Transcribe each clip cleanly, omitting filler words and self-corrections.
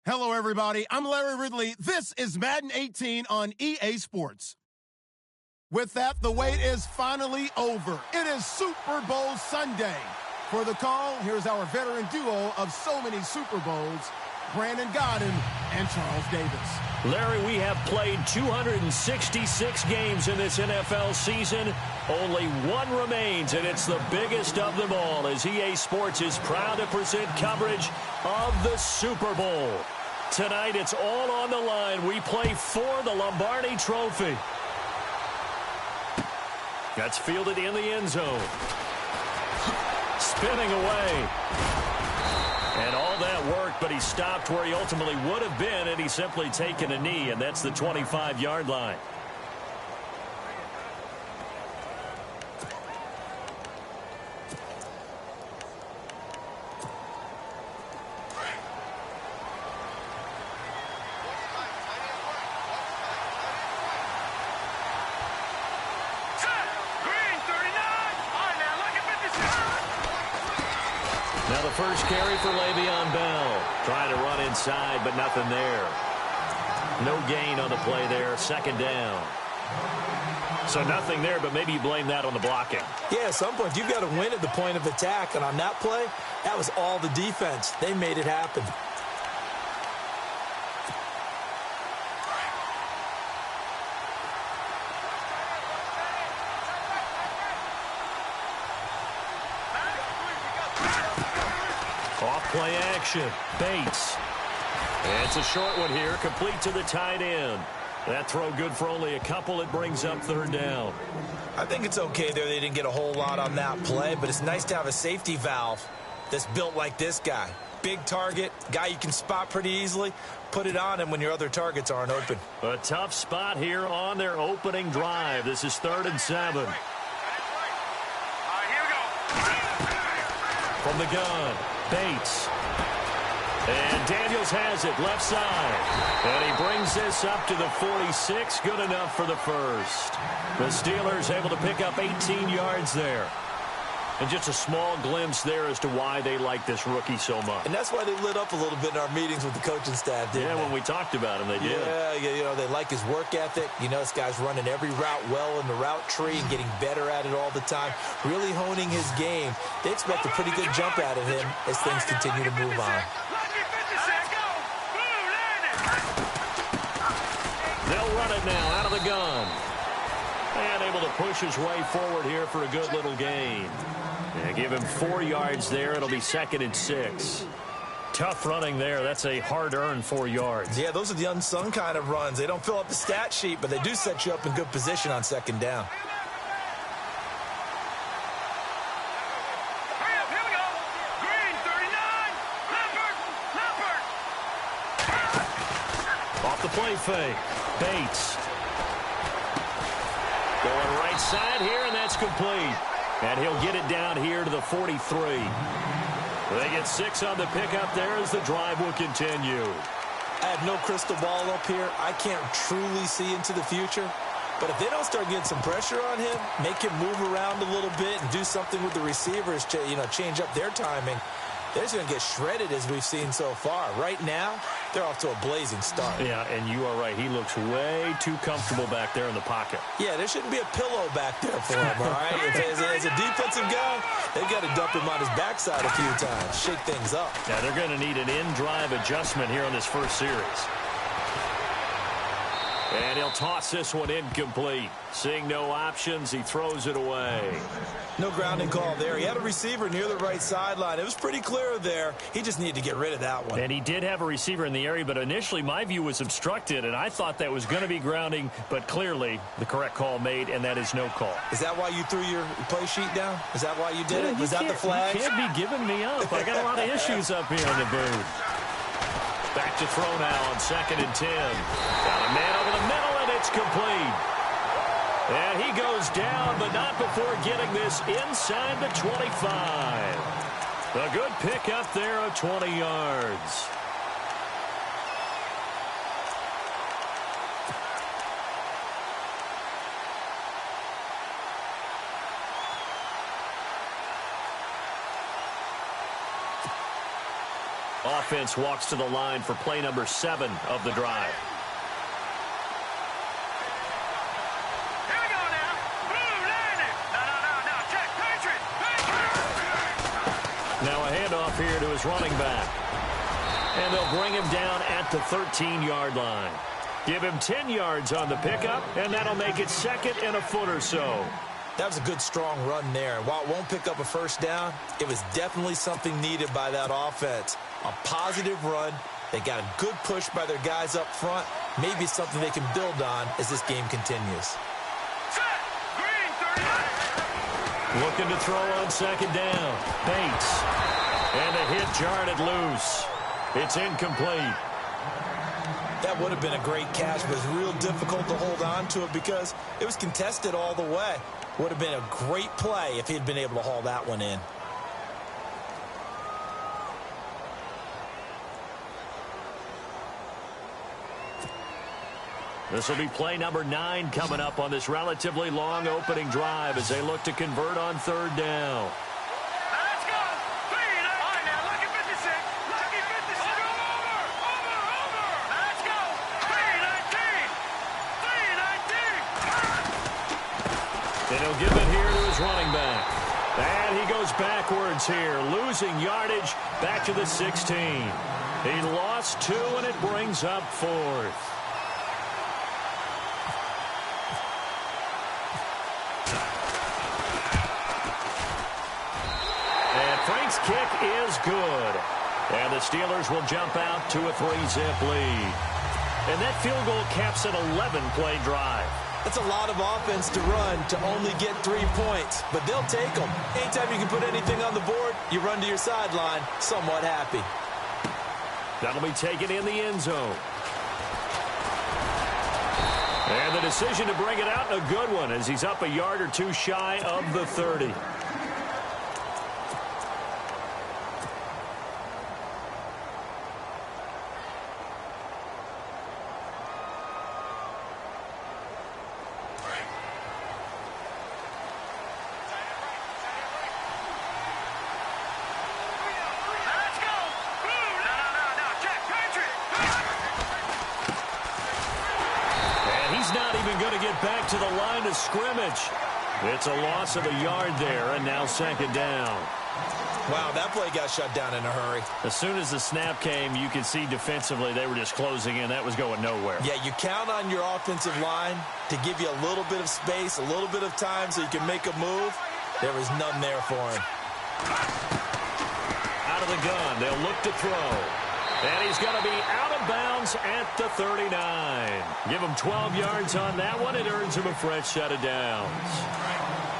Hello, everybody. I'm Larry Ridley. This is Madden 18 on EA Sports. With that, the wait is finally over. It is Super Bowl Sunday. For the call, here's our veteran duo of so many Super Bowls, Brandon Godden and Charles Davis. Larry, we have played 266 games in this NFL season. Only one remains, and it's the biggest of them all, as EA Sports is proud to present coverage of the Super Bowl. Tonight, it's all on the line. We play for the Lombardi Trophy. That's fielded in the end zone. Spinning away. And all that worked, but he stopped where he ultimately would have been, and he's simply taken a knee, and that's the 25-yard line. Now the first carry for Le'Veon Bell. Trying to run inside, but nothing there. No gain on the play there. Second down. So nothing there, but maybe you blame that on the blocking. Yeah, at some point, you've got to win at the point of attack. And on that play, that was all the defense. They made it happen. Play action. Bates. And it's a short one here, complete to the tight end. That throw good for only a couple. It brings up third down. I think it's okay there. They didn't get a whole lot on that play, but it's nice to have a safety valve that's built like this guy. Big target, guy you can spot pretty easily. Put it on him when your other targets aren't open. A tough spot here on their opening drive. This is 3rd and 7. From the gun. Bates. And Daniels has it, left side. And he brings this up to the 46, good enough for the first. The Steelers able to pick up 18 yards there. And just a small glimpse there as to why they like this rookie so much. And that's why they lit up a little bit in our meetings with the coaching staff, didn't they? When we talked about him, they did. Yeah, they like his work ethic. This guy's running every route well in the route tree and getting better at it all the time, really honing his game. They expect a pretty good jump out of him as things continue to move on. They'll run it now out of the gun. And able to push his way forward here for a good little gain. And give him 4 yards there. It'll be 2nd and 6. Tough running there. That's a hard-earned 4 yards. Yeah, those are the unsung kind of runs. They don't fill up the stat sheet, but they do set you up in good position on 2nd down. Here we go. Green, 39. Leopard. Off the play fake. Bates. Going right side here, and that's complete. And he'll get it down here to the 43. They get 6 on the pickup there as the drive will continue. I have no crystal ball up here. I can't truly see into the future. But if they don't start getting some pressure on him, make him move around a little bit and do something with the receivers to, change up their timing, they're just going to get shredded as we've seen so far. Right now, they're off to a blazing start. Yeah, and you are right. He looks way too comfortable back there in the pocket. Yeah, there shouldn't be a pillow back there for him, all right? As a defensive guy, they've got to dump him on his backside a few times, shake things up. Now, they're going to need an in-drive adjustment here on this first series. And he'll toss this one incomplete. Seeing no options, he throws it away. No grounding call there. He had a receiver near the right sideline. It was pretty clear there. He just needed to get rid of that one. And he did have a receiver in the area, but initially my view was obstructed, and I thought that was going to be grounding, but clearly the correct call made, and that is no call. Is that why you threw your play sheet down? Is that why you did it? Was that the flag? You can't be giving me up. I got a lot of issues up here in the booth. Back to throw now on 2nd and 10. Got a man over the middle, and it's complete. And he goes down, but not before getting this inside the 25. A good pickup there of 20 yards. Offense walks to the line for play number 7 of the drive. Here we go now. Blue landing. No. Check. Patriot. Now a handoff here to his running back. And they'll bring him down at the 13-yard line. Give him 10 yards on the pickup, and that'll make it second and a foot or so. That was a good, strong run there. And while it won't pick up a first down, it was definitely something needed by that offense. A positive run. They got a good push by their guys up front. Maybe something they can build on as this game continues. Set. Green 39. Looking to throw on second down. Bates. And a hit jarred it loose. It's incomplete. That would have been a great catch, but it was real difficult to hold on to it because it was contested all the way. Would have been a great play if he had been able to haul that one in. This will be play number 9 coming up on this relatively long opening drive as they look to convert on third down. Let's go. Clean. All right, now, lucky 56. Lucky 56. Over. Let's go. 3-19. And he'll give it here to his running back. And he goes backwards here, losing yardage back to the 16. He lost 2, and it brings up 4th. Frank's kick is good. And the Steelers will jump out to a 3-zip lead. And that field goal caps an 11-play drive. That's a lot of offense to run to only get 3 points, but they'll take them. Anytime you can put anything on the board, you run to your sideline somewhat happy. That'll be taken in the end zone. And the decision to bring it out, a good one, as he's up a yard or 2 shy of the 30. Back to the line of scrimmage. It's a loss of a yard there, and now second down. Wow, that play got shut down in a hurry. As soon as the snap came, you could see defensively they were just closing in. That was going nowhere. Yeah, you count on your offensive line to give you a little bit of space, a little bit of time so you can make a move. There was none there for him. Out of the gun, they'll look to throw. And he's going to be out of bounds at the 39. Give him 12 yards on that one. It earns him a fresh set of downs.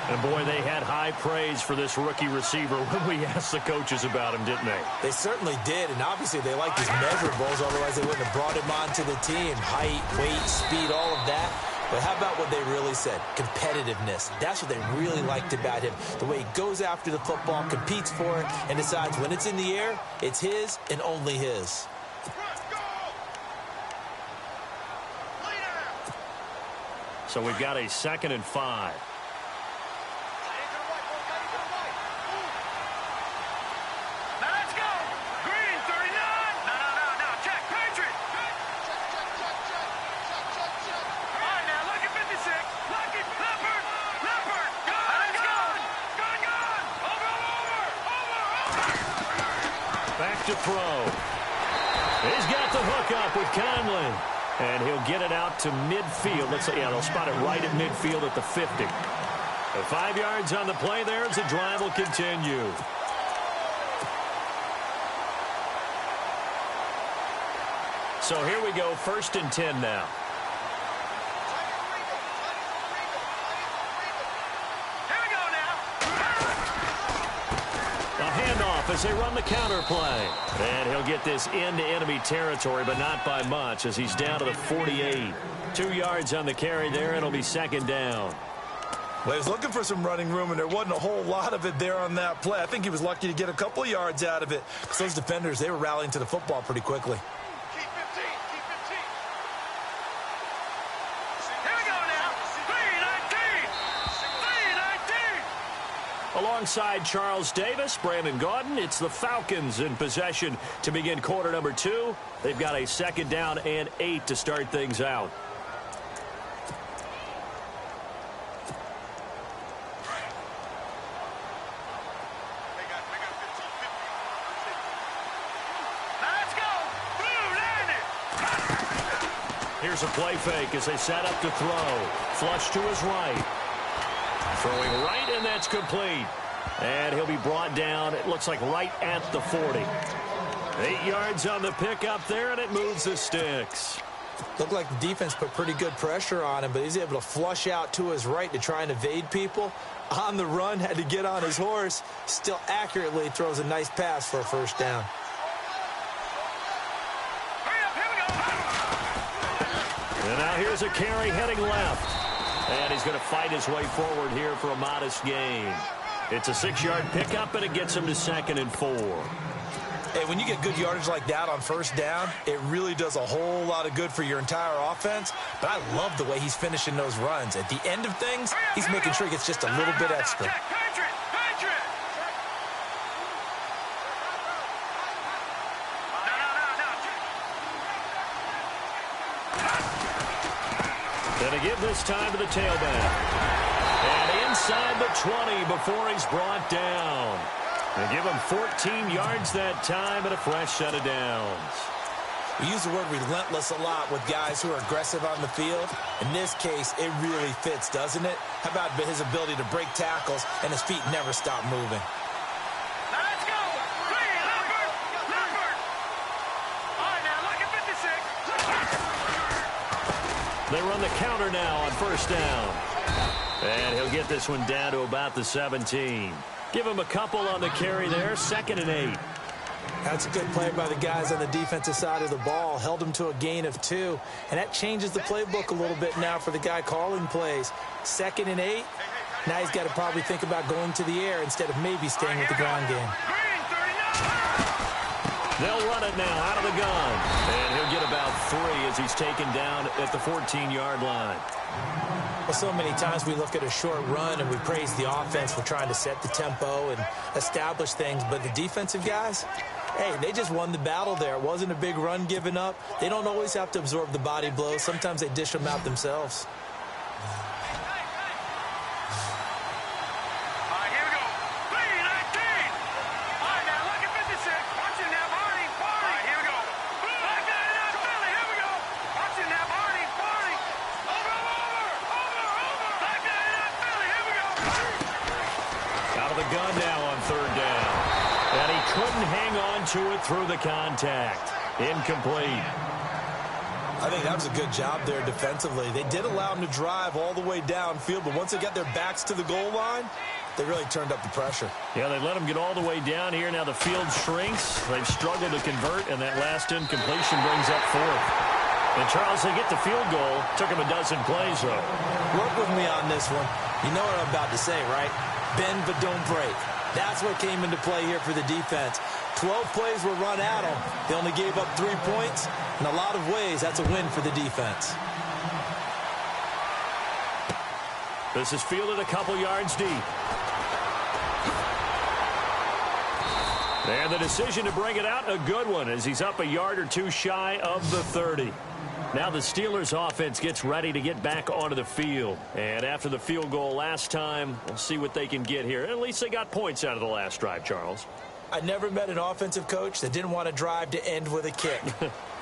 And, boy, they had high praise for this rookie receiver when we asked the coaches about him, didn't they? They certainly did, and obviously they liked his measurables. Otherwise, they wouldn't have brought him onto the team. Height, weight, speed, all of that. But how about what they really said? Competitiveness. That's what they really liked about him. The way he goes after the football, competes for it, and decides when it's in the air, it's his and only his. So we've got a 2nd and 5. Back to throw. He's got the hook up with Conley. And he'll get it out to midfield. They'll spot it right at midfield at the 50. 5 yards on the play there as the drive will continue. So here we go, 1st and 10 now. As they run the counter play. And he'll get this into enemy territory, but not by much as he's down to the 48. 2 yards on the carry there. It'll be 2nd down. Well, he was looking for some running room, and there wasn't a whole lot of it there on that play. I think he was lucky to get a couple of yards out of it. Because those defenders, they were rallying to the football pretty quickly. Keep 15. Keep 15. Here we go now. 3-19. 3-19. Alongside Charles Davis, Brandon Gaudin, it's the Falcons in possession to begin quarter number 2. They've got a 2nd down and 8 to start things out. Here's a play fake as they set up to throw. Flush to his right. Throwing right, and that's complete. And he'll be brought down, it looks like right at the 40. 8 yards on the pickup there, and it moves the sticks. Looked like the defense put pretty good pressure on him, but he's able to flush out to his right to try and evade people. On the run, had to get on his horse. Still accurately throws a nice pass for a 1st down. And now here's a carry heading left. And he's going to fight his way forward here for a modest gain. It's a 6-yard pickup, and it gets him to 2nd and 4. Hey, when you get good yardage like that on 1st down, it really does a whole lot of good for your entire offense. But I love the way he's finishing those runs. At the end of things, he's making sure he gets just a little bit extra. Going to give this time to the tailback. And inside the 20 before he's brought down. They give him 14 yards that time and a fresh set of downs. We use the word relentless a lot with guys who are aggressive on the field. In this case, it really fits, doesn't it? How about his ability to break tackles and his feet never stop moving? Let's go! Leopard! All right, now, look at 56. They run the counter now on 1st down. And he'll get this one down to about the 17. Give him a couple on the carry there, 2nd and 8. That's a good play by the guys on the defensive side of the ball. Held him to a gain of 2. And that changes the playbook a little bit now for the guy calling plays. 2nd and 8. Now he's got to probably think about going to the air instead of maybe staying with the ground game. They'll run it now out of the gun. And he'll get about 3 as he's taken down at the 14-yard line. Well, so many times we look at a short run and we praise the offense for trying to set the tempo and establish things. But the defensive guys, hey, they just won the battle there. It wasn't a big run given up. They don't always have to absorb the body blows. Sometimes they dish them out themselves. Gun now on 3rd down. And he couldn't hang on to it through the contact. Incomplete. I think that was a good job there defensively. They did allow him to drive all the way downfield, but once they got their backs to the goal line, they really turned up the pressure. Yeah, they let him get all the way down here. Now the field shrinks. They've struggled to convert, and that last incompletion brings up 4th. And, Charles, they get the field goal. Took him a dozen plays, though. Work with me on this one. You know what I'm about to say, right? Bend but don't break. That's what came into play here for the defense. 12 plays were run at them. They only gave up 3 points. In a lot of ways, that's a win for the defense. This is fielded a couple yards deep. And the decision to bring it out, a good one, as he's up a yard or 2 shy of the 30. Now the Steelers offense gets ready to get back onto the field. And after the field goal last time, we'll see what they can get here. At least they got points out of the last drive, Charles. I never met an offensive coach that didn't want to drive to end with a kick.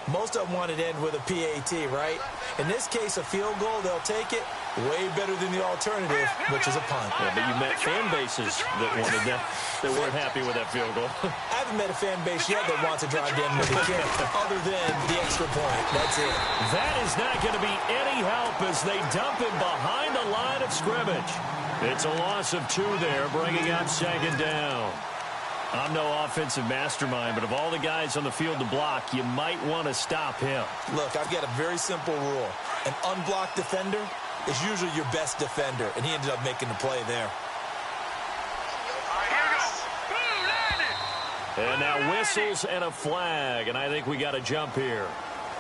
Most of them wanted to end with a PAT, right? In this case, a field goal, they'll take it. Way better than the alternative, which is a punt. Yeah, but you met fan bases that wanted that, that weren't happy with that field goal. I haven't met a fan base yet that wants to drive to end with a kick, other than the extra point. That's it. That is not going to be any help as they dump him behind the line of scrimmage. It's a loss of 2 there, bringing up 2nd down. I'm no offensive mastermind, but of all the guys on the field to block, you might want to stop him. Look, I've got a very simple rule. An unblocked defender is usually your best defender, and he ended up making the play there. And now whistles and a flag, and I think we got a jump here.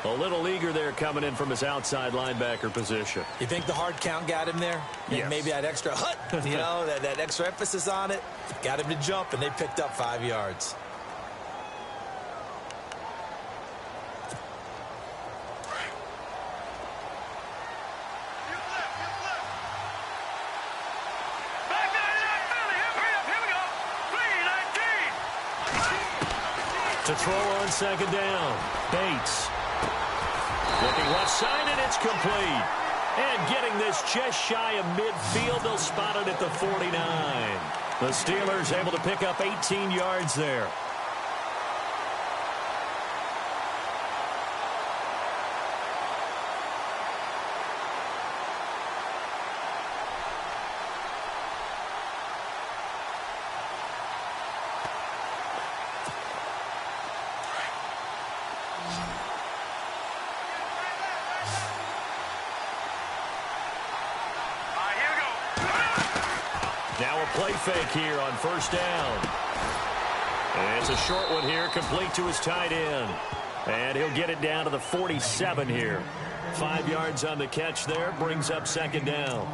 A little eager there coming in from his outside linebacker position. You think the hard count got him there? Yes. Maybe that extra that extra emphasis on it got him to jump, and they picked up 5 yards. To throw on second down. Bates. Looking left side, and it's complete. And getting this just shy of midfield, they'll spot it at the 49. The Steelers able to pick up 18 yards there. Now a play fake here on first down. And it's a short one here, complete to his tight end. And he'll get it down to the 47 here. 5 yards on the catch there, brings up second down.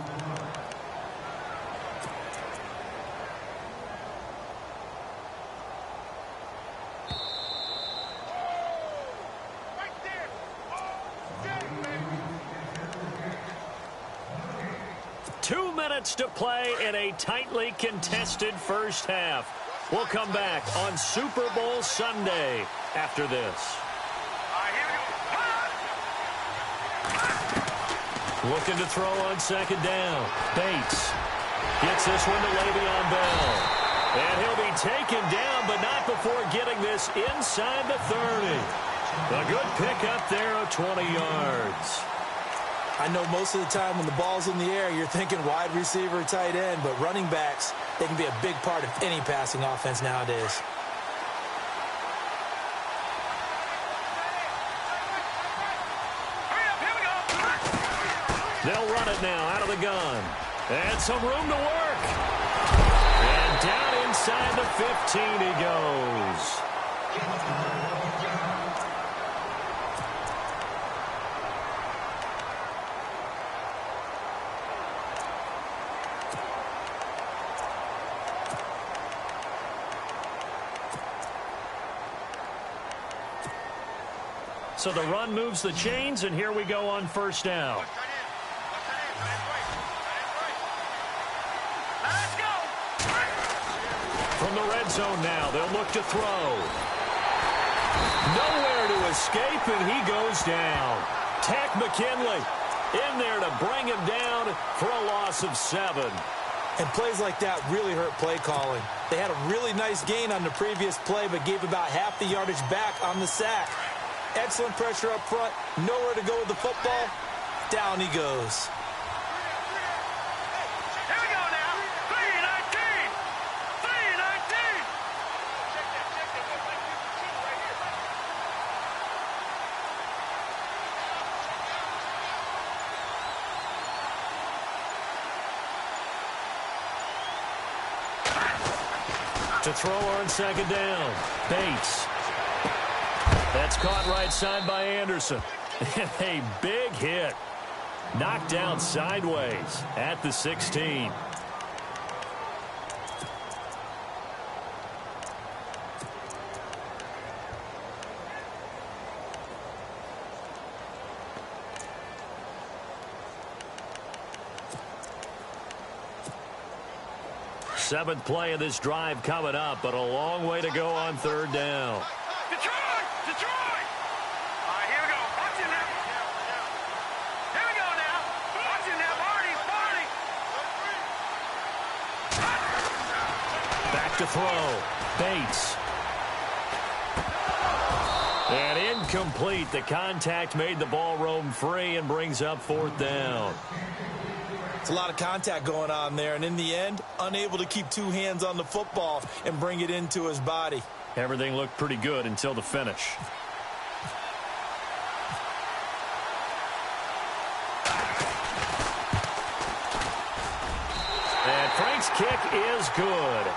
To play in a tightly contested first half. We'll come back on Super Bowl Sunday after this. Looking to throw on second down. Bates gets this one to Le'Veon Bell. And he'll be taken down, but not before getting this inside the 30. A good pickup there of 20 yards. I know most of the time when the ball's in the air, you're thinking wide receiver, tight end, but running backs, they can be a big part of any passing offense nowadays. They'll run it now out of the gun. And some room to work. And down inside the 15 he goes. So the run moves the chains, and here we go on first down. From the red zone now, they'll look to throw. Nowhere to escape, and he goes down. Tack McKinley in there to bring him down for a loss of 7. And plays like that really hurt play calling. They had a really nice gain on the previous play, but gave about half the yardage back on the sack. Excellent pressure up front. Nowhere to go with the football. Down he goes. Here we go now. 3-19. 3-19. To throw on second down. Bates. That's caught right side by Anderson. And a big hit. Knocked down sideways at the 16. Seventh play of this drive coming up, but a long way to go on third down. Detroit! Detroit! All right, here we go. Watch it now. Here we go now. Watch it now. Party, party. Back to throw. Bates. And incomplete. The contact made the ball roam free and brings up fourth down. It's a lot of contact going on there, and in the end, unable to keep two hands on the football and bring it into his body. Everything looked pretty good until the finish. And Frank's kick is good.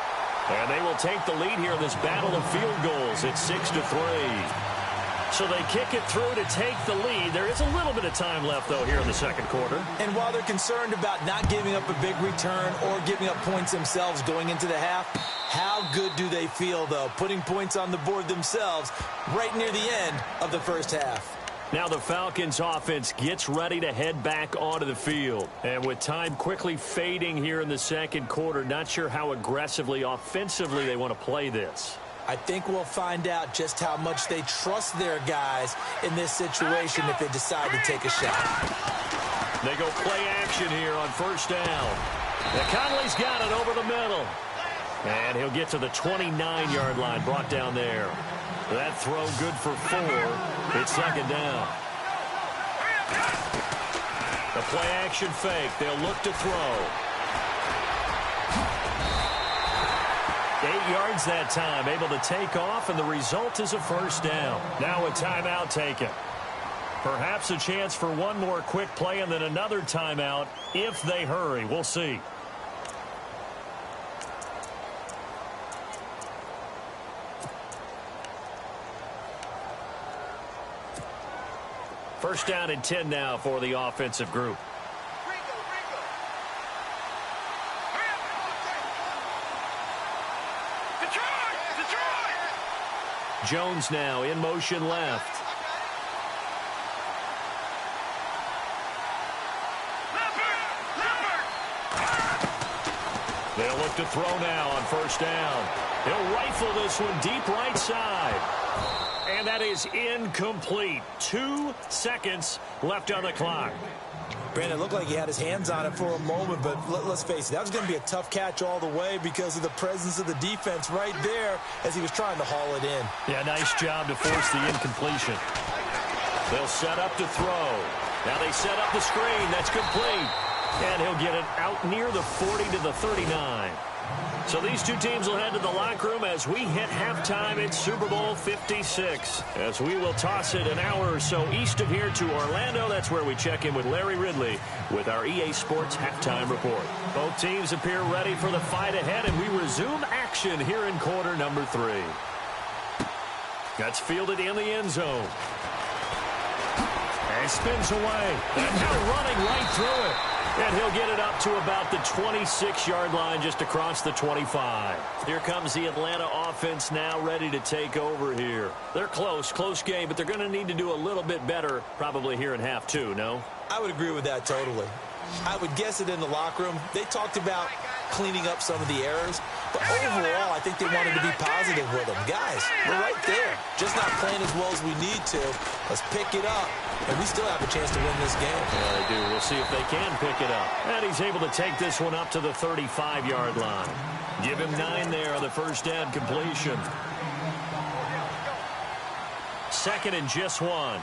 And they will take the lead here in this battle of field goals at 6-3. So they kick it through to take the lead. There is a little bit of time left, though, here in the second quarter. And while they're concerned about not giving up a big return or giving up points themselves going into the half, how good do they feel, though, putting points on the board themselves right near the end of the first half? Now the Falcons offense gets ready to head back onto the field. And with time quickly fading here in the second quarter, not sure how aggressively, offensively they want to play this. I think we'll find out just how much they trust their guys in this situation if they decide to take a shot. They go play action here on first down. And Conley's got it over the middle. And he'll get to the 29-yard line, brought down there. That throw good for 4. It's second down. The play action fake. They'll look to throw. 8 yards that time, able to take off, and the result is a first down. Now a timeout taken. Perhaps a chance for one more quick play and then another timeout if they hurry. We'll see. First down and 10 now for the offensive group. Jones now in motion left. They'll look to throw now on first down. He'll rifle this one deep right side. And that is incomplete. 2 seconds left on the clock. Brandon, it looked like he had his hands on it for a moment, but let's face it, that was going to be a tough catch all the way because of the presence of the defense right there as he was trying to haul it in. Yeah, nice job to force the incompletion. They'll set up to throw. Now they set up the screen. That's complete. And he'll get it out near the 40 to the 39. So these two teams will head to the locker room as we hit halftime at Super Bowl 56. As we will toss it an hour or so east of here to Orlando. That's where we check in with Larry Ridley with our EA Sports halftime report. Both teams appear ready for the fight ahead, and we resume action here in quarter number 3. That's fielded in the end zone. And spins away. And now running right through it. And he'll get it up to about the 26-yard line just across the 25. Here comes the Atlanta offense now ready to take over here. They're close game, but they're going to need to do a little bit better probably here in half 2, no? I would agree with that totally. I would guess it in the locker room. They talked about cleaning up some of the errors, but overall, I think they wanted to be positive with them. Guys, we're right there. Just not playing as well as we need to. Let's pick it up, and we still have a chance to win this game. Yeah, they do. We'll see if they can pick it up. And he's able to take this one up to the 35-yard line. Give him 9 there on the first down completion. Second and just 1.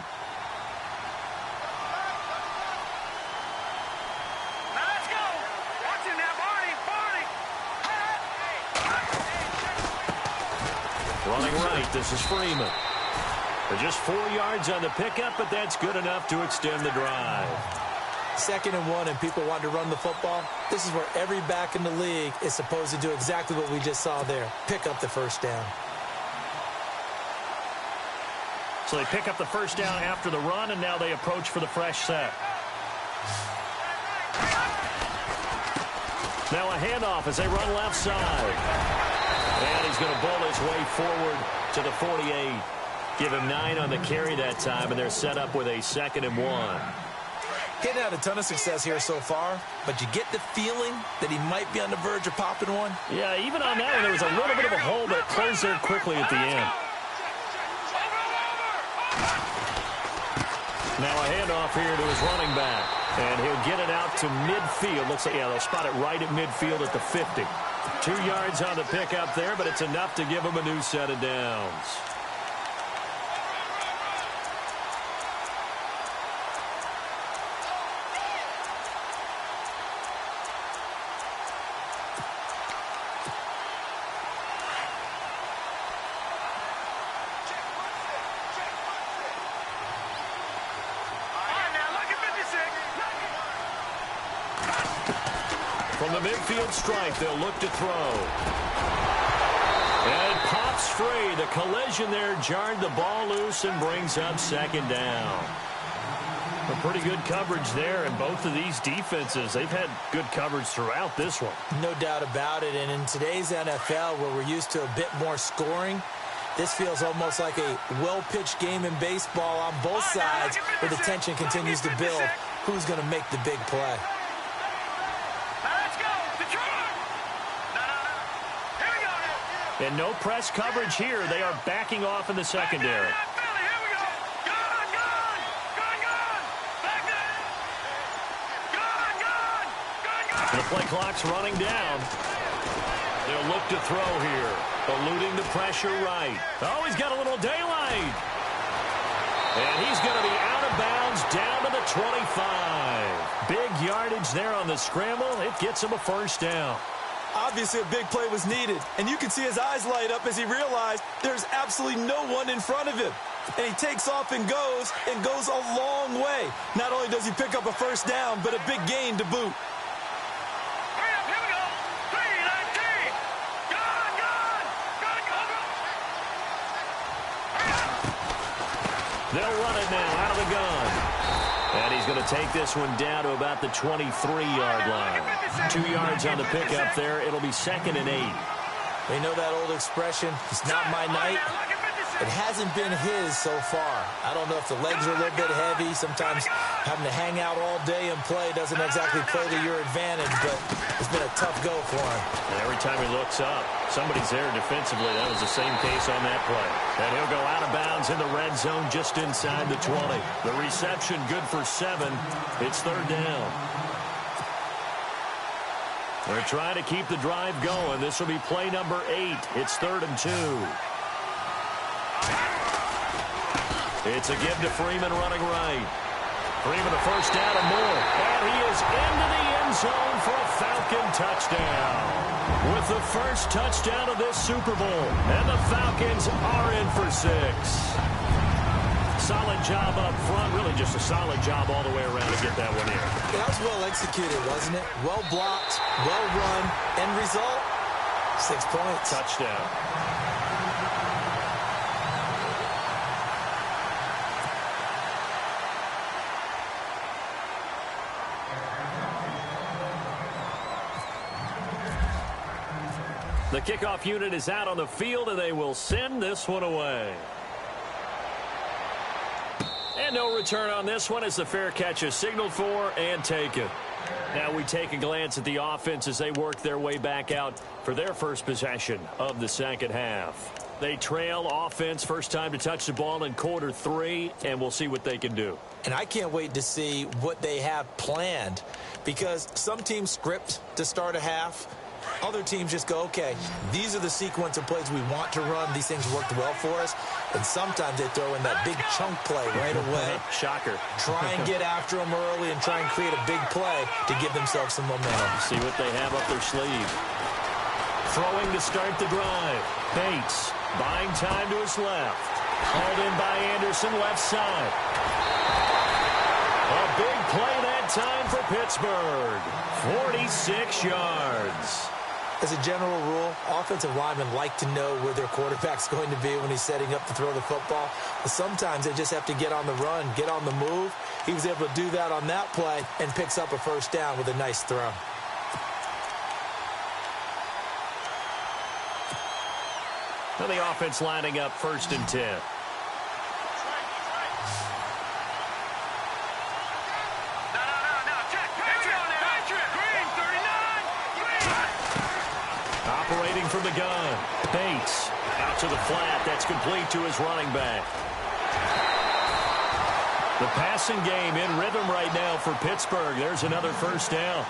Running right, this is Freeman. They're just 4 yards on the pickup, but that's good enough to extend the drive. 2nd and 1, and people want to run the football. This is where every back in the league is supposed to do exactly what we just saw there. Pick up the first down. So they pick up the first down after the run, and now they approach for the fresh set. Now a handoff as they run left side. And he's going to bowl his way forward to the 48. Give him 9 on the carry that time, and they're set up with a 2nd and 1. Getting had a ton of success here so far, but you get the feeling that he might be on the verge of popping one. Yeah, even on that one, there was a little bit of a hole, but it closed there quickly at the end. Now a handoff here to his running back, and he'll get it out to midfield. Looks like, yeah, they'll spot it right at midfield at the 50. 2 yards on the pickup there, but it's enough to give him a new set of downs. From the midfield stripe, they'll look to throw. And pop slips free. The collision there jarred the ball loose and brings up second down. A pretty good coverage there, and both of these defenses, they've had good coverage throughout this one. No doubt about it, and in today's NFL, where we're used to a bit more scoring, this feels almost like a well-pitched game in baseball on both sides, where the tension continues to build. Who's going to make the big play? Let's go. Detroit. Here we go. And no press coverage here. They are backing off in the secondary. The play clock's running down. They'll look to throw here. Eluding the pressure right. Oh, he's got a little daylight. And he's going to be out of bounds down to the 25. Big yardage there on the scramble. It gets him a first down. Obviously, a big play was needed, and you can see his eyes light up as he realized there's absolutely no one in front of him. And he takes off and goes a long way. Not only does he pick up a first down, but a big gain to boot. They'll run it now out of the gun. And he's going to take this one down to about the 23-yard line. 2 yards on the pickup there. It'll be 2nd and 8. They know that old expression, it's not my night. It hasn't been his so far. I don't know if the legs are a little bit heavy. Sometimes having to hang out all day and play doesn't exactly play to your advantage, but it's been a tough go for him. And every time he looks up, somebody's there defensively. That was the same case on that play. And he'll go out of bounds in the red zone just inside the 20. The reception good for 7. It's 3rd down. They're trying to keep the drive going. This will be play number 8. It's 3rd and 2. It's a give to Freeman running right. Freeman a first down and more. And he is into the end zone for a Falcon touchdown. With the first touchdown of this Super Bowl. And the Falcons are in for 6. Solid job up front. Really just a solid job all the way around to get that one in. That was well executed, wasn't it? Well blocked, well run. End result, 6 points. Touchdown. The kickoff unit is out on the field, and they will send this one away. And no return on this one as the fair catch is signaled for and taken. Now we take a glance at the offense as they work their way back out for their first possession of the second half. They trail offense, first time to touch the ball in quarter 3, and we'll see what they can do. And I can't wait to see what they have planned, because some teams script to start a half. Other teams just go, okay, these are the sequence of plays we want to run. These things worked well for us. And sometimes they throw in that big chunk play right away. Shocker. Try and get after them early and try and create a big play to give themselves some momentum. See what they have up their sleeve. Throwing to start the drive. Bates buying time to his left. Hauled in by Anderson, left side. A big play that time for Pittsburgh. 46 yards. As a general rule, offensive linemen like to know where their quarterback's going to be when he's setting up to throw the football. But sometimes they just have to get on the run, get on the move. He was able to do that on that play and picks up a first down with a nice throw. Now the offense lining up 1st and 10. Operating from the gun. Bates out to the flat. That's complete to his running back. The passing game in rhythm right now for Pittsburgh. There's another first down.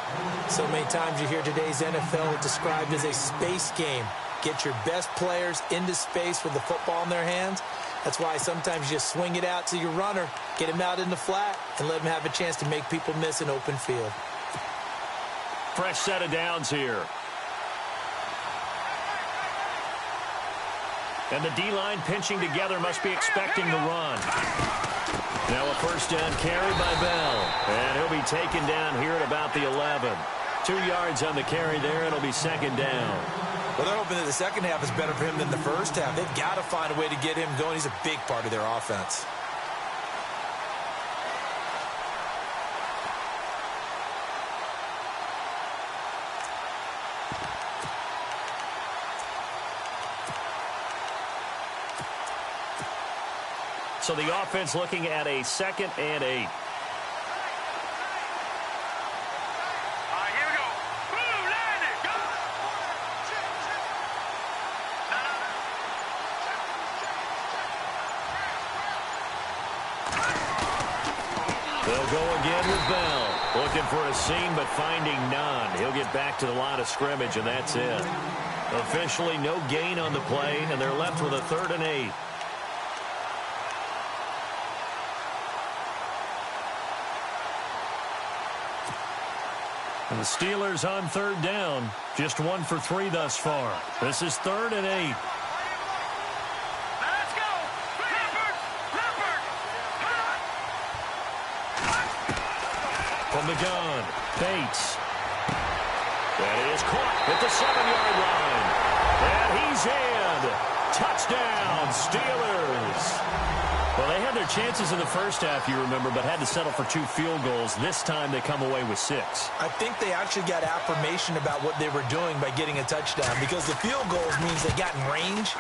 So many times you hear today's NFL described as a space game. Get your best players into space with the football in their hands. That's why sometimes you just swing it out to your runner, get him out in the flat, and let him have a chance to make people miss an open field. Fresh set of downs here. And the D-line pinching together, must be expecting the run. Now a first down carry by Bell. And he'll be taken down here at about the 11. 2 yards on the carry there. It'll be 2nd down. Well, they're hoping that the second half is better for him than the first half. They've got to find a way to get him going. He's a big part of their offense. So the offense looking at a 2nd and 8. All right, here we go. Boom, land it. Go. They'll go again with Bell. Looking for a seam, but finding none. He'll get back to the line of scrimmage, and that's it. Officially no gain on the play, and they're left with a 3rd and 8. And the Steelers on 3rd down. Just 1 for 3 thus far. This is 3rd and 8. Let's go. Leopard. From the gun, Bates. That is caught at the 7-yard line. And he's in. Touchdown, Steelers. Well, they had their chances in the first half, you remember, but had to settle for 2 field goals. This time they come away with 6. I think they actually got affirmation about what they were doing by getting a touchdown, because the field goals means they got in range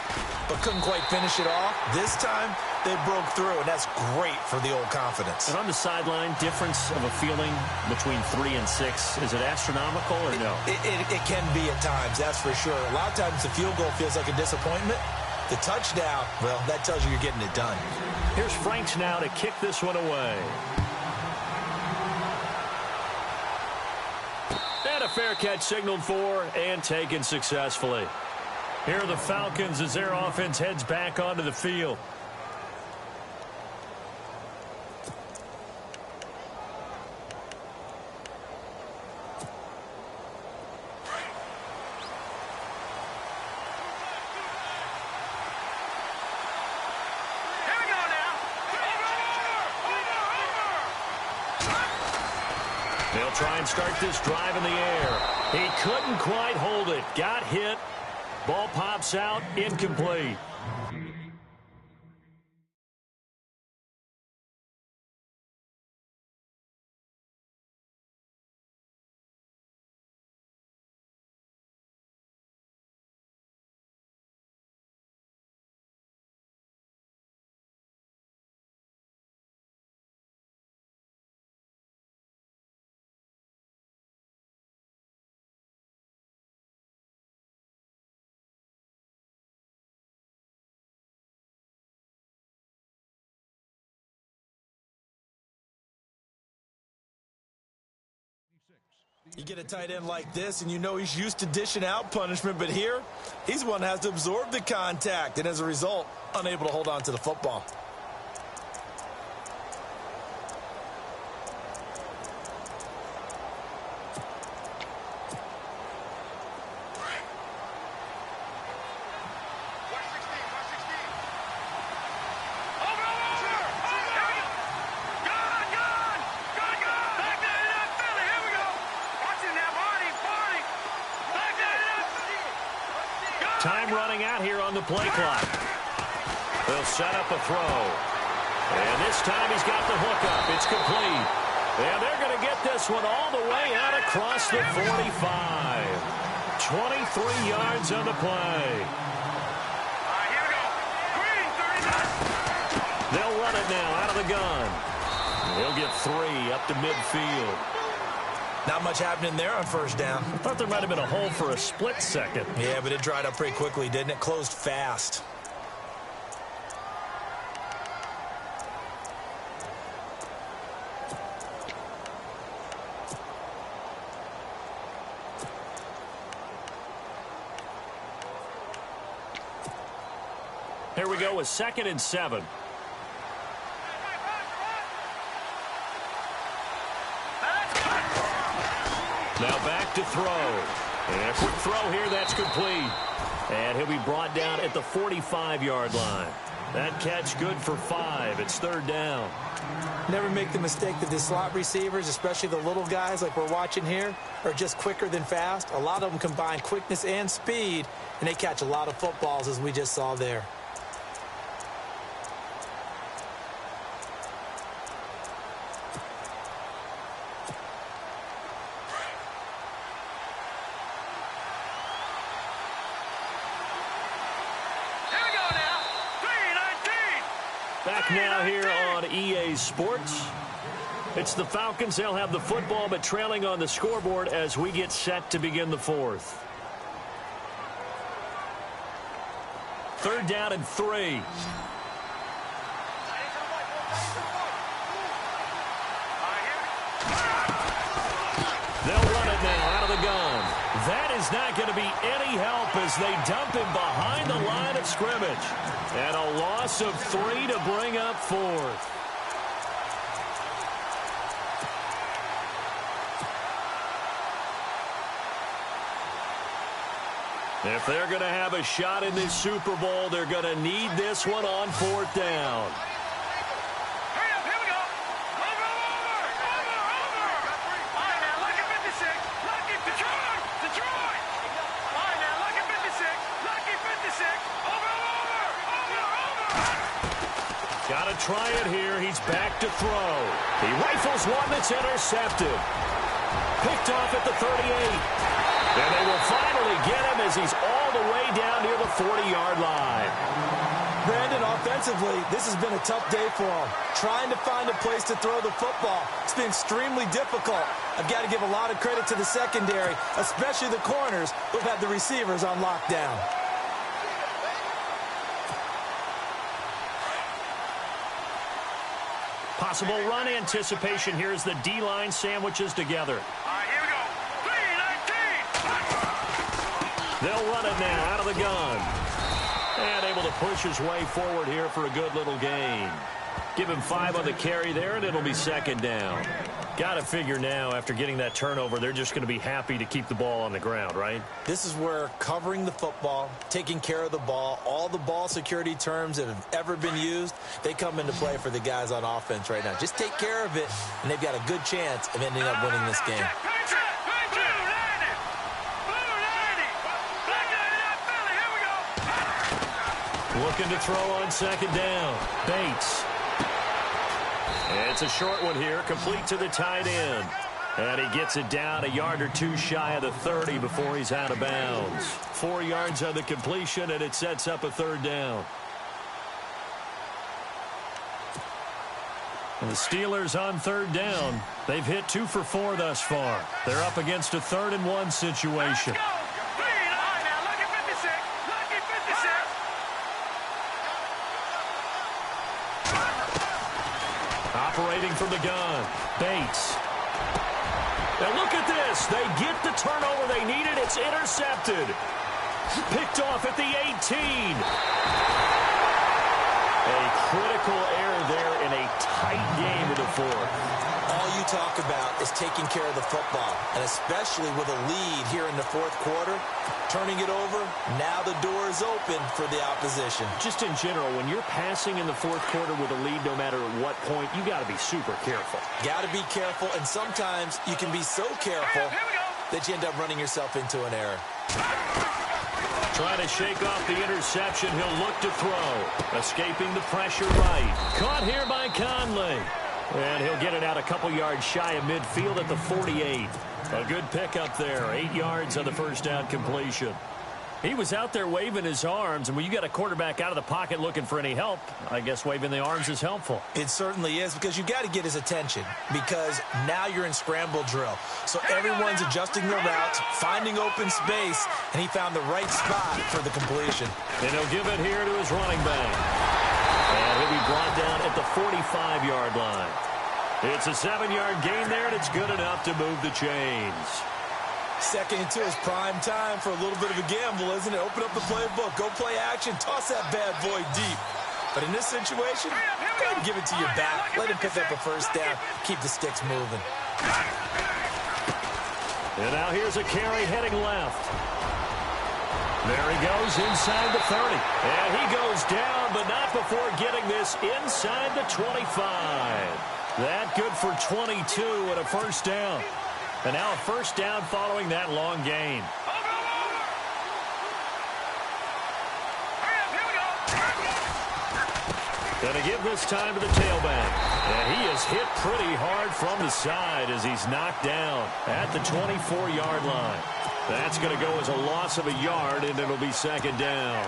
but couldn't quite finish it off. This time they broke through, and that's great for the old confidence. And on the sideline, difference of a feeling between 3 and 6, is it astronomical or no? It can be at times, that's for sure. A lot of times the field goal feels like a disappointment. The touchdown, well, that tells you you're getting it done. Here's Franks now to kick this one away. And a fair catch signaled for and taken successfully. Here are the Falcons as their offense heads back onto the field. They'll try and start this drive in the air. He couldn't quite hold it. Got hit. Ball pops out. Incomplete. You get a tight end like this, and you know he's used to dishing out punishment, but here, he's the one that has to absorb the contact, and as a result, unable to hold on to the football. Time running out here on the play clock. They'll set up a throw. And this time he's got the hook up. It's complete. And they're going to get this one all the way out across the 45. 23 yards on the play. Here we go. Green, 39. They'll run it now out of the gun. He'll get 3 up to midfield. Not much happening there on first down. I thought there might have been a hole for a split second. Yeah, but it dried up pretty quickly, didn't it? Closed fast. Here we go with 2nd and 7. Now back to throw. And a quick throw here, that's complete. And he'll be brought down at the 45-yard line. That catch good for 5. It's 3rd down. Never make the mistake that the slot receivers, especially the little guys like we're watching here, are just quicker than fast. A lot of them combine quickness and speed, and they catch a lot of footballs, as we just saw there. Back now here on EA Sports. It's the Falcons. They'll have the football, but trailing on the scoreboard as we get set to begin the 4th. 3rd down and 3. They'll run it now out of the gun. That is not going to be any help as they dump him behind the line of scrimmage. And a loss of 3 to bring up 4th. If they're going to have a shot in this Super Bowl, they're going to need this one on 4th down. Got to try it here. He's back to throw. He rifles one that's intercepted. Picked off at the 38. And they will finally get him as he's all the way down near the 40-yard line. Brandon, offensively, this has been a tough day for him. Trying to find a place to throw the football. It's been extremely difficult. I've got to give a lot of credit to the secondary, especially the corners who've had the receivers on lockdown. Possible run anticipation here as the D-line sandwiches together. All right, here we go. 3-19. They'll run it now out of the gun. And able to push his way forward here for a good little gain. Give him 5 on the carry there, and it'll be 2nd down. Got to figure now, after getting that turnover, they're just going to be happy to keep the ball on the ground, right? This is where covering the football, taking care of the ball, all the ball security terms that have ever been used, they come into play for the guys on offense right now. Just take care of it, and they've got a good chance of ending up winning this game. Looking to throw on 2nd down. Bates. It's a short one here, complete to the tight end. And he gets it down a yard or 2 shy of the 30 before he's out of bounds. 4 yards on the completion, and it sets up a 3rd down. And the Steelers on 3rd down. They've hit 2 for 4 thus far. They're up against a 3rd and 1 situation. Operating from the gun, Bates. Now look at this. They get the turnover they needed. It's intercepted. Picked off at the 18. A critical error there in a tight game in the 4th. All you talk about is taking care of the football, and especially with a lead here in the 4th quarter, turning it over, now the door is open for the opposition. Just in general, when you're passing in the 4th quarter with a lead, no matter at what point, you got to be super careful. Got to be careful, and sometimes you can be so careful that you end up running yourself into an error. Trying to shake off the interception. He'll look to throw. Escaping the pressure right. Caught here by Conley. And he'll get it out a couple yards shy of midfield at the 48. A good pickup there. 8 yards on the 1st down completion. He was out there waving his arms, and when you got a quarterback out of the pocket looking for any help, I guess waving the arms is helpful. It certainly is, because you got to get his attention, because now you're in scramble drill. So everyone's adjusting their routes, finding open space, and he found the right spot for the completion. And he'll give it here to his running back. And he'll be brought down at the 45-yard line. It's a 7-yard gain there, and it's good enough to move the chains. 2nd and 2 is prime time for a little bit of a gamble, isn't it? Open up the playbook, go play action, toss that bad boy deep. But in this situation, go ahead and give it to your back. Let him pick up a 1st down, keep the sticks moving. And now here's a carry heading left. There he goes inside the 30. And he goes down, but not before getting this inside the 25. That good for 22 and a first down. And now a first down following that long gain. Going to give this time to the tailback. And he is hit pretty hard from the side as he's knocked down at the 24-yard line. That's going to go as a loss of a yard, and it'll be second down.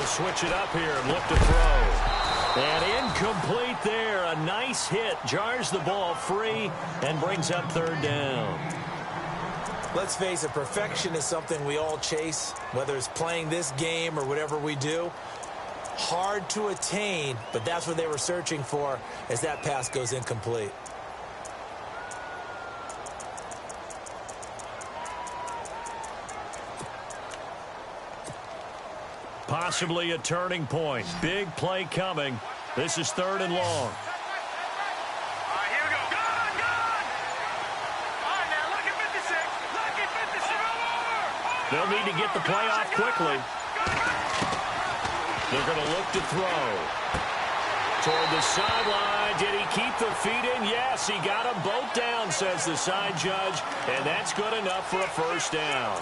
Switch it up here and look to throw. And incomplete there. A nice hit. Jars the ball free and brings up third down. Let's face it, perfection is something we all chase, whether it's playing this game or whatever we do. Hard to attain, but that's what they were searching for as that pass goes incomplete. Possibly a turning point. Big play coming. This is third and long. All right, here we go. Gone, gone. All right, now look at 56. Look at 56. Over. They'll need to get the play off quickly. They're going to look to throw. Toward the sideline. Did he keep the feet in? Yes, he got them both down, says the side judge. And that's good enough for a first down.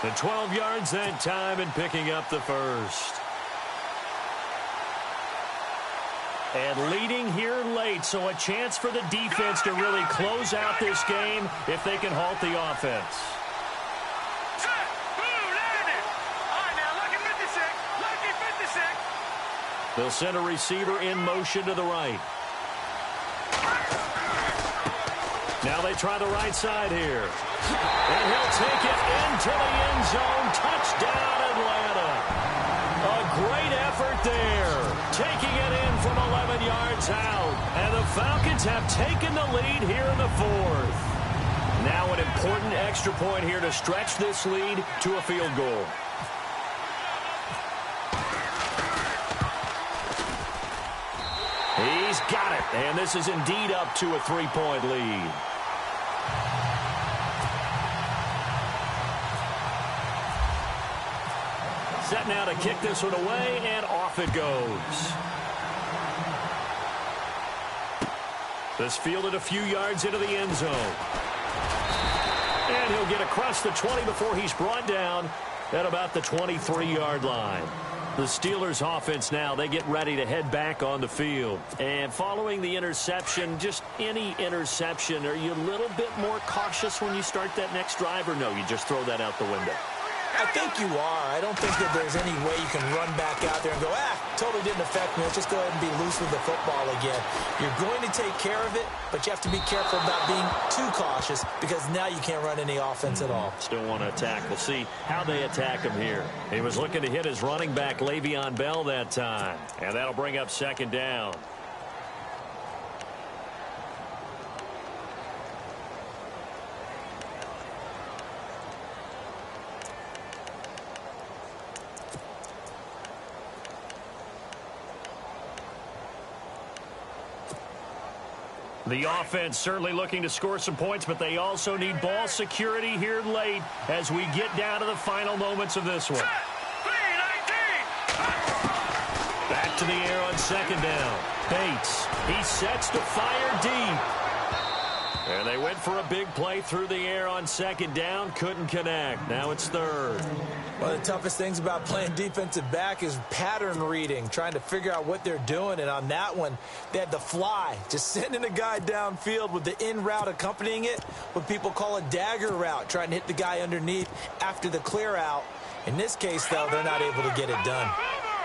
The 12 yards that time and picking up the first. And leading here late, so a chance for the defense to really close out this game if they can halt the offense. Set. Blue landed. All right, now look at 56. Look at 56. They'll send a receiver in motion to the right. Now they try the right side here. And he'll take it into the end zone. Touchdown, Atlanta. A great effort there. Taking it in from 11 yards out. And the Falcons have taken the lead here in the fourth. Now an important extra point here to stretch this lead to a field goal. He's got it. And this is indeed up to a 3-point lead. Set now to kick this one away, and off it goes. This fielded a few yards into the end zone. And he'll get across the 20 before he's brought down at about the 23-yard line. The Steelers offense now, they get ready to head back on the field. And following the interception, just any interception, are you a little bit more cautious when you start that next drive, or no, you just throw that out the window? I think you are. I don't think that there's any way you can run back out there and go, totally didn't affect me. Let's just go ahead and be loose with the football again. You're going to take care of it, but you have to be careful about being too cautious because now you can't run any offense at all. Still want to attack. We'll see how they attack him here. He was looking to hit his running back, Le'Veon Bell, that time. And that'll bring up second down. The offense certainly looking to score some points, but they also need ball security here late as we get down to the final moments of this one. Back to the air on second down. Bates, he sets to fire deep. And they went for a big play through the air on second down. Couldn't connect. Now it's third. One of the toughest things about playing defensive back is pattern reading, trying to figure out what they're doing. And on that one, they had the fly, just sending a guy downfield with the in route accompanying it, what people call a dagger route, trying to hit the guy underneath after the clear out. In this case, though, they're not able to get it done.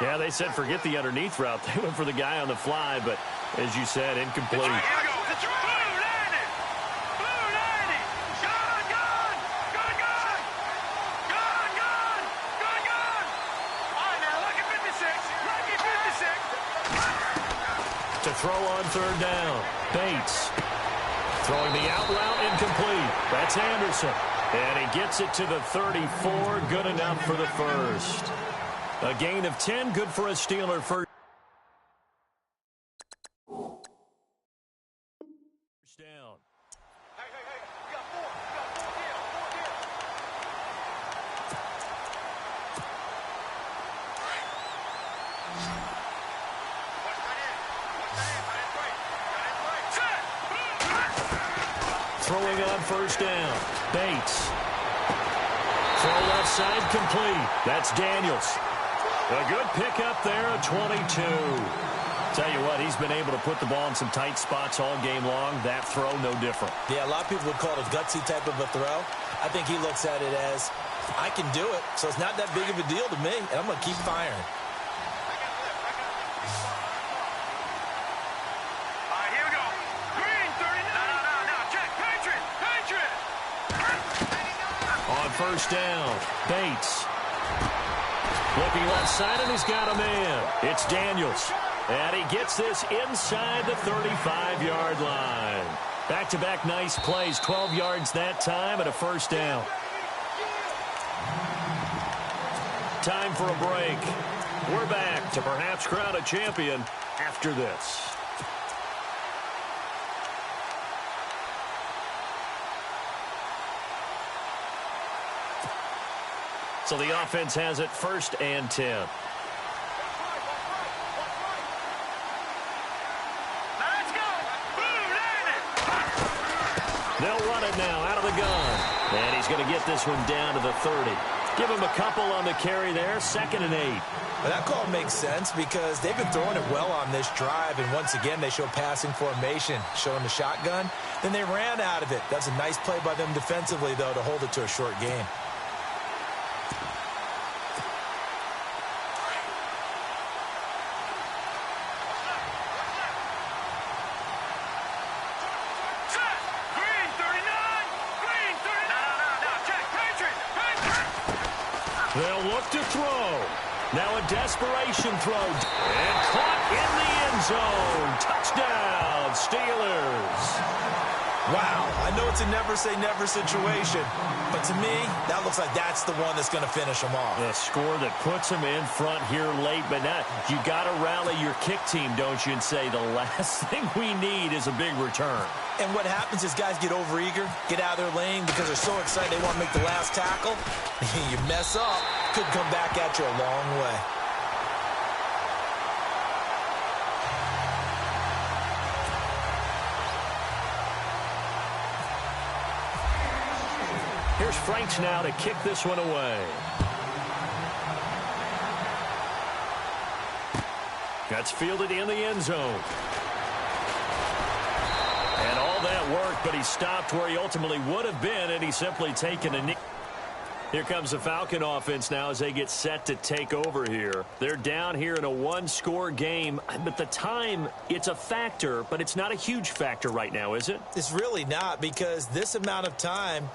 Yeah, they said forget the underneath route. They went for the guy on the fly, but as you said, incomplete. To throw on third down. Bates throwing the out route incomplete. That's Anderson. And he gets it to the 34. Good enough for the first. A gain of 10. Good for a Steeler first down. Hey, we got four. Here. Watch that in. Throwing on first down. Bates. Throw left side complete. That's Daniels. A good pickup there, a 22. Tell you what, he's been able to put the ball in some tight spots all game long. That throw, no different. Yeah, a lot of people would call it a gutsy type of a throw. I think he looks at it as, I can do it, so it's not that big of a deal to me, and I'm going to keep firing. All right, here we go. Green, 39. No, check. Patriot. On first down, Bates. Looking left side, and he's got a man. It's Daniels. And he gets this inside the 35-yard line. Back-to-back nice plays, 12 yards that time and a first down. Time for a break. We're back to perhaps crown a champion after this. So the offense has it 1st and 10. They'll run it now out of the gun. And he's going to get this one down to the 30. Give him a couple on the carry there. 2nd and 8. Well, that call makes sense because they've been throwing it well on this drive. And once again, they show passing formation, showing the shotgun. Then they ran out of it. That's a nice play by them defensively, though, to hold it to a short game. They'll look to throw. Now a desperation throw. And caught in the end zone. Touchdown, Steelers. Wow, I know it's a never-say-never situation, but to me, that looks like that's the one that's going to finish them off. A score that puts them in front here late, but now you got to rally your kick team, don't you, and say the last thing we need is a big return. And what happens is guys get overeager, get out of their lane because they're so excited they want to make the last tackle. You mess up, could come back at you a long way. Here's Franks now to kick this one away. That's fielded in the end zone. And all that work, but he stopped where he ultimately would have been, and he's simply taken a knee. Here comes the Falcon offense now as they get set to take over here. They're down here in a one-score game, but the time, it's a factor, but it's not a huge factor right now, is it? It's really not, because this amount of time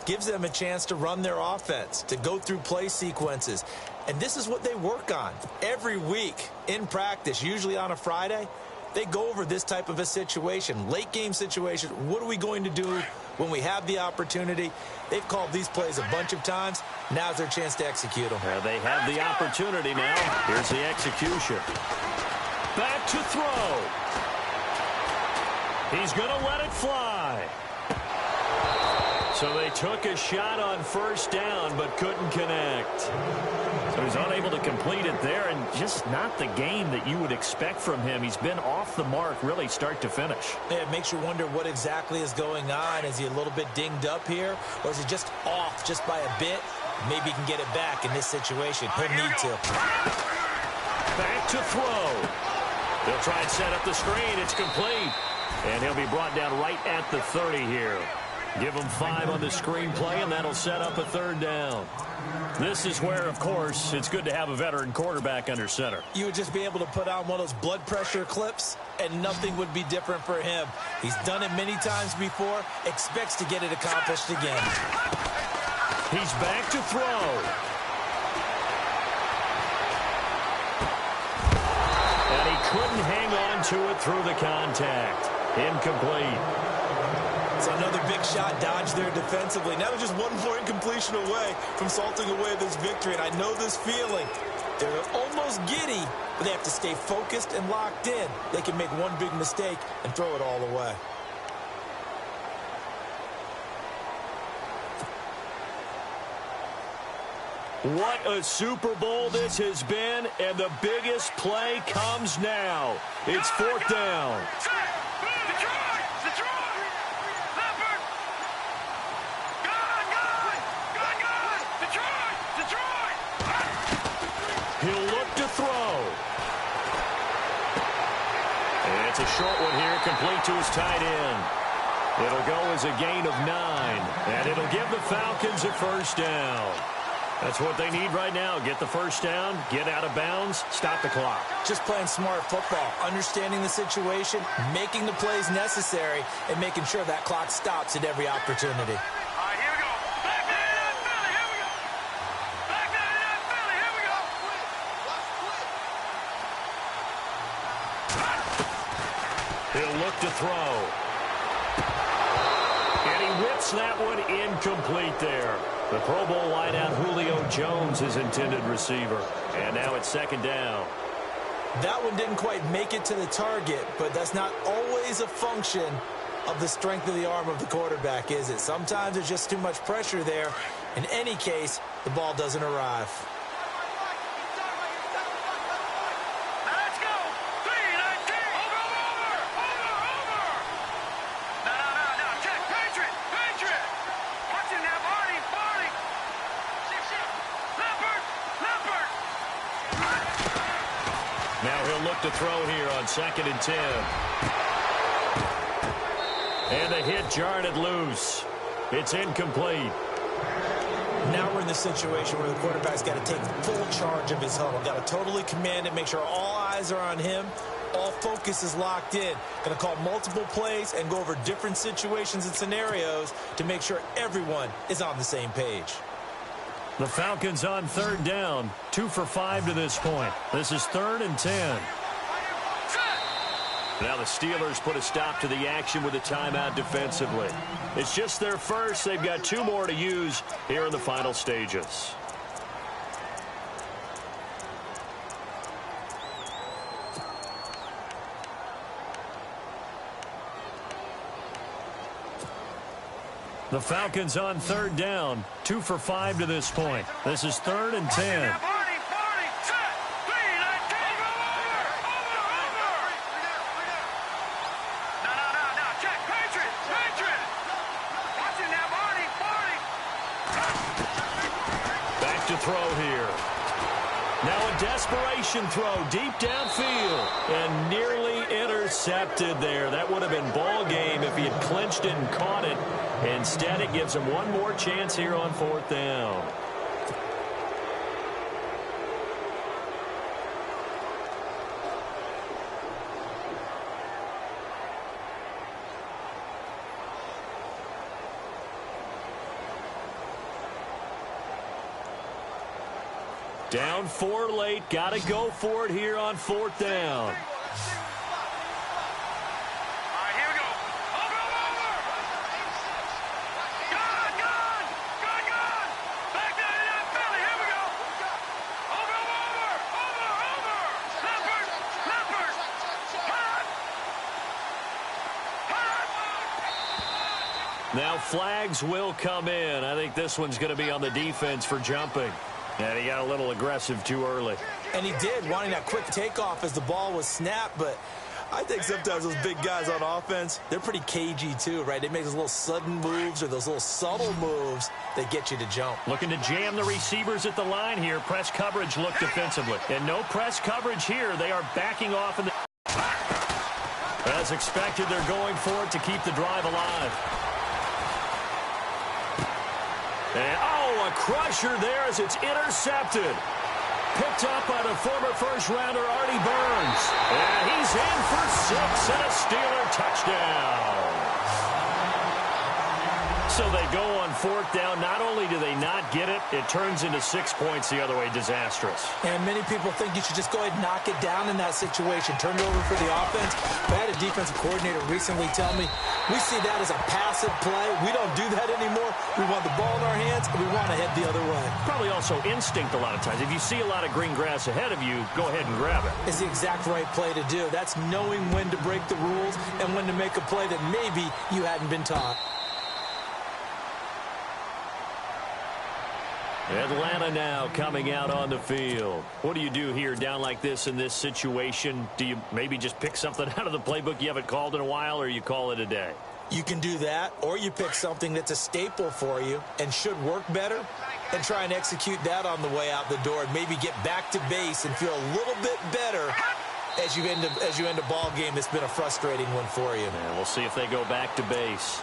gives them a chance to run their offense, to go through play sequences. And this is what they work on every week in practice, usually on a Friday. They go over this type of a situation, late game situation. What are we going to do when we have the opportunity? They've called these plays a bunch of times. Now's their chance to execute them. They have the opportunity now. Here's the execution. Back to throw. He's going to let it fly. So they took a shot on first down, but couldn't connect. So he's unable to complete it there, and just not the game that you would expect from him. He's been off the mark, really, start to finish. Yeah, it makes you wonder what exactly is going on. Is he a little bit dinged up here, or is he just off just by a bit? Maybe he can get it back in this situation. He'll need to. Back to throw. They'll try and set up the screen. It's complete. And he'll be brought down right at the 30 here. Give him 5 on the screenplay, and that'll set up a third down. This is where, of course, it's good to have a veteran quarterback under center. You would just be able to put on one of those blood pressure clips, and nothing would be different for him. He's done it many times before, expects to get it accomplished again. He's back to throw. And he couldn't hang on to it through the contact. Incomplete. So another big shot dodged there defensively. Now they're just one more incompletion away from salting away this victory. And I know this feeling. They're almost giddy, but they have to stay focused and locked in. They can make one big mistake and throw it all away. What a Super Bowl this has been, and the biggest play comes now. It's fourth down. He'll look to throw. And it's a short one here, complete to his tight end. It'll go as a gain of 9, and it'll give the Falcons a first down. That's what they need right now. Get the first down, get out of bounds, stop the clock. Just playing smart football, understanding the situation, making the plays necessary, and making sure that clock stops at every opportunity. He'll look to throw. And he whips that one incomplete there. The Pro Bowl wideout Julio Jones, his intended receiver. And now it's second down. That one didn't quite make it to the target, but that's not always a function of the strength of the arm of the quarterback, is it? Sometimes there's just too much pressure there. In any case, the ball doesn't arrive. To throw here on 2nd and 10. And a hit jarred it loose. It's incomplete. Now we're in the situation where the quarterback's got to take full charge of his huddle. Got to totally command it, make sure all eyes are on him. All focus is locked in. Going to call multiple plays and go over different situations and scenarios to make sure everyone is on the same page. The Falcons on third down. 2 for 5 to this point. This is 3rd and 10. Now the Steelers put a stop to the action with a timeout defensively. It's just their first. They've got 2 more to use here in the final stages. The Falcons on third down. 2 for 5 to this point. This is 3rd and 10. Throw here. Now a desperation throw deep downfield and nearly intercepted there. That would have been ball game if he had clinched it and caught it. Instead, it gives him one more chance here on 4th down. Down 4 late. Got to go for it here on 4th down. Now flags will come in. I think this one's going to be on the defense for jumping. And he got a little aggressive too early. And he did, wanting that quick takeoff as the ball was snapped. But I think sometimes those big guys on offense, they're pretty cagey too, right? They make those little sudden moves or those little subtle moves that get you to jump. Looking to jam the receivers at the line here. Press coverage look defensively. And no press coverage here. They are backing off. As expected, they're going for it to keep the drive alive. And, a crusher there as it's intercepted. Picked up by the former first-rounder Artie Burns. And he's in for 6 and a Steeler touchdown. So they go on fourth down. Not only do they not get it, it turns into 6 points the other way. Disastrous. And many people think you should just go ahead and knock it down in that situation. Turn it over for the offense. But I had a defensive coordinator recently tell me, we see that as a passive play. We don't do that anymore. We want the ball in our hands, and we want to head the other way. Probably also instinct a lot of times. If you see a lot of green grass ahead of you, go ahead and grab it. It's the exact right play to do. That's knowing when to break the rules and when to make a play that maybe you hadn't been taught. Atlanta now coming out on the field. What do you do here down like this in this situation? Do you maybe just pick something out of the playbook you haven't called in a while, or you call it a day? You can do that, or you pick something that's a staple for you and should work better and try and execute that on the way out the door and maybe get back to base and feel a little bit better as you end a ball game that's been a frustrating one for you. And we'll see if they go back to base.